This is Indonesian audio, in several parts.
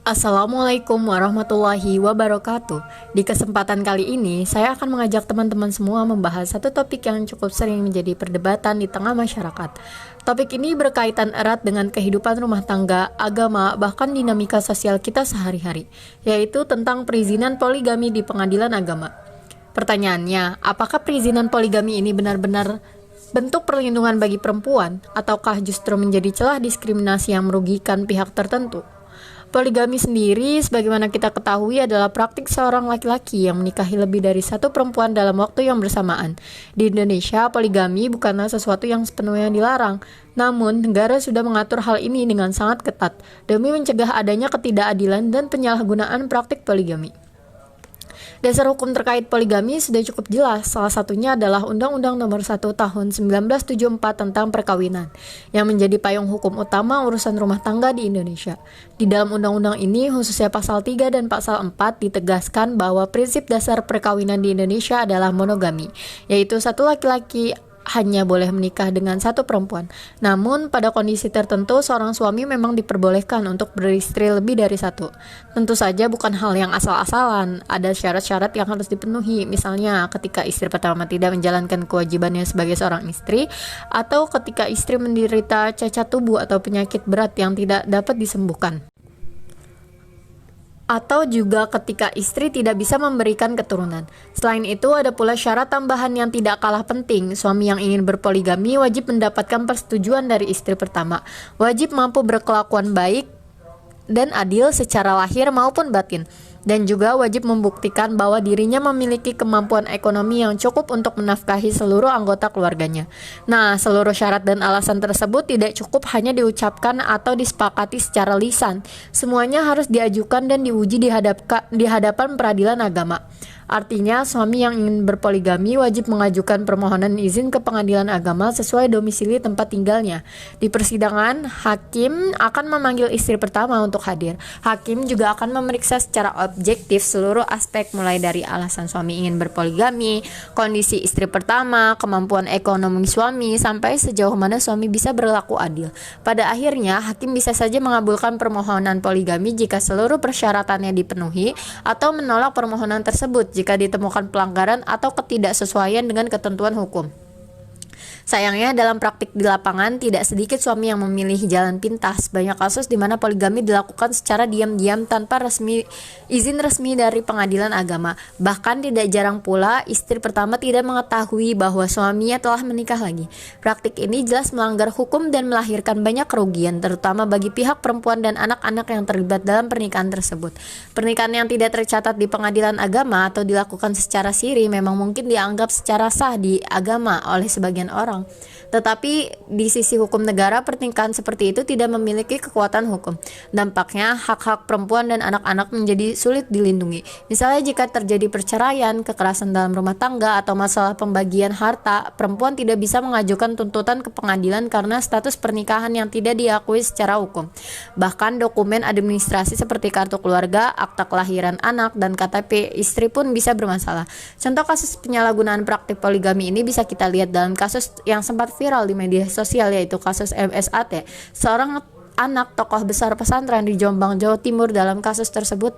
Assalamualaikum warahmatullahi wabarakatuh. Di kesempatan kali ini, saya akan mengajak teman-teman semua membahas satu topik yang cukup sering menjadi perdebatan di tengah masyarakat. Topik ini berkaitan erat dengan kehidupan rumah tangga, agama, bahkan dinamika sosial kita sehari-hari, yaitu tentang perizinan poligami di pengadilan agama. Pertanyaannya, apakah perizinan poligami ini benar-benar bentuk perlindungan bagi perempuan, ataukah justru menjadi celah diskriminasi yang merugikan pihak tertentu? Poligami sendiri, sebagaimana kita ketahui, adalah praktik seorang laki-laki yang menikahi lebih dari satu perempuan dalam waktu yang bersamaan. Di Indonesia, poligami bukanlah sesuatu yang sepenuhnya dilarang. Namun, negara sudah mengatur hal ini dengan sangat ketat, demi mencegah adanya ketidakadilan dan penyalahgunaan praktik poligami. Dasar hukum terkait poligami sudah cukup jelas, salah satunya adalah Undang-Undang Nomor 1 Tahun 1974 tentang perkawinan, yang menjadi payung hukum utama urusan rumah tangga di Indonesia. Di dalam undang-undang ini, khususnya pasal 3 dan pasal 4 ditegaskan bahwa prinsip dasar perkawinan di Indonesia adalah monogami, yaitu satu laki-laki hanya boleh menikah dengan satu perempuan. Namun, pada kondisi tertentu, seorang suami memang diperbolehkan untuk beristri lebih dari satu. Tentu saja bukan hal yang asal-asalan, ada syarat-syarat yang harus dipenuhi. Misalnya, ketika istri pertama tidak menjalankan kewajibannya sebagai seorang istri, atau ketika istri menderita cacat tubuh atau penyakit berat yang tidak dapat disembuhkan, atau juga ketika istri tidak bisa memberikan keturunan. Selain itu, ada pula syarat tambahan yang tidak kalah penting. Suami yang ingin berpoligami wajib mendapatkan persetujuan dari istri pertama, wajib mampu berkelakuan baik dan adil secara lahir maupun batin, dan juga wajib membuktikan bahwa dirinya memiliki kemampuan ekonomi yang cukup untuk menafkahi seluruh anggota keluarganya. Nah, seluruh syarat dan alasan tersebut tidak cukup hanya diucapkan atau disepakati secara lisan. Semuanya harus diajukan dan diuji di hadapan peradilan agama. Artinya, suami yang ingin berpoligami wajib mengajukan permohonan izin ke pengadilan agama sesuai domisili tempat tinggalnya. Di persidangan, hakim akan memanggil istri pertama untuk hadir. Hakim juga akan memeriksa secara objektif seluruh aspek, mulai dari alasan suami ingin berpoligami, kondisi istri pertama, kemampuan ekonomi suami, sampai sejauh mana suami bisa berlaku adil. Pada akhirnya, hakim bisa saja mengabulkan permohonan poligami jika seluruh persyaratannya dipenuhi, atau menolak permohonan tersebut jika ditemukan pelanggaran atau ketidaksesuaian dengan ketentuan hukum. Sayangnya, dalam praktik di lapangan, tidak sedikit suami yang memilih jalan pintas. Banyak kasus di mana poligami dilakukan secara diam-diam tanpa izin resmi dari pengadilan agama. Bahkan tidak jarang pula istri pertama tidak mengetahui bahwa suaminya telah menikah lagi. Praktik ini jelas melanggar hukum dan melahirkan banyak kerugian, terutama bagi pihak perempuan dan anak-anak yang terlibat dalam pernikahan tersebut. Pernikahan yang tidak tercatat di pengadilan agama atau dilakukan secara siri memang mungkin dianggap secara sah di agama oleh sebagian orang. Tetapi di sisi hukum negara, pernikahan seperti itu tidak memiliki kekuatan hukum. Dampaknya, hak-hak perempuan dan anak-anak menjadi sulit dilindungi. Misalnya jika terjadi perceraian, kekerasan dalam rumah tangga, atau masalah pembagian harta, perempuan tidak bisa mengajukan tuntutan ke pengadilan karena status pernikahan yang tidak diakui secara hukum. Bahkan dokumen administrasi seperti kartu keluarga, akta kelahiran anak, dan KTP istri pun bisa bermasalah. Contoh kasus penyalahgunaan praktik poligami ini bisa kita lihat dalam kasus yang sempat viral di media sosial, yaitu kasus MSAT, seorang anak tokoh besar pesantren di Jombang, Jawa Timur. Dalam kasus tersebut,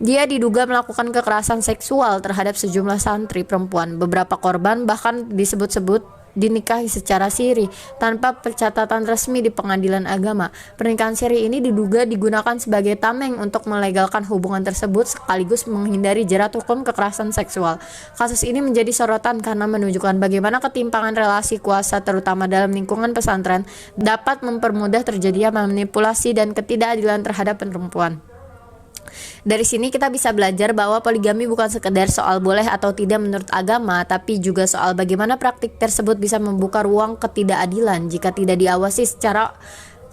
dia diduga melakukan kekerasan seksual terhadap sejumlah santri perempuan. Beberapa korban bahkan disebut-sebut dinikahi secara siri tanpa pencatatan resmi di pengadilan agama. Pernikahan siri ini diduga digunakan sebagai tameng untuk melegalkan hubungan tersebut sekaligus menghindari jerat hukum kekerasan seksual. Kasus ini menjadi sorotan karena menunjukkan bagaimana ketimpangan relasi kuasa, terutama dalam lingkungan pesantren, dapat mempermudah terjadinya manipulasi dan ketidakadilan terhadap perempuan. Dari sini kita bisa belajar bahwa poligami bukan sekedar soal boleh atau tidak menurut agama, tapi juga soal bagaimana praktik tersebut bisa membuka ruang ketidakadilan jika tidak diawasi secara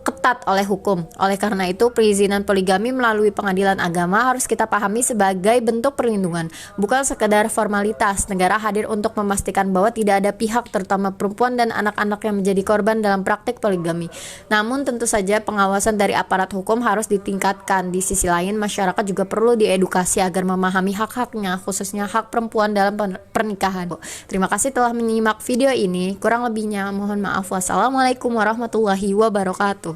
ketat oleh hukum. Oleh karena itu, perizinan poligami melalui pengadilan agama harus kita pahami sebagai bentuk perlindungan, bukan sekedar formalitas. Negara hadir untuk memastikan bahwa tidak ada pihak, terutama perempuan dan anak-anak, yang menjadi korban dalam praktik poligami. Namun tentu saja pengawasan dari aparat hukum harus ditingkatkan. Di sisi lain, masyarakat juga perlu diedukasi agar memahami hak-haknya, khususnya hak perempuan dalam pernikahan. Terima kasih telah menyimak video ini. Kurang lebihnya mohon maaf. Wassalamualaikum warahmatullahi wabarakatuh.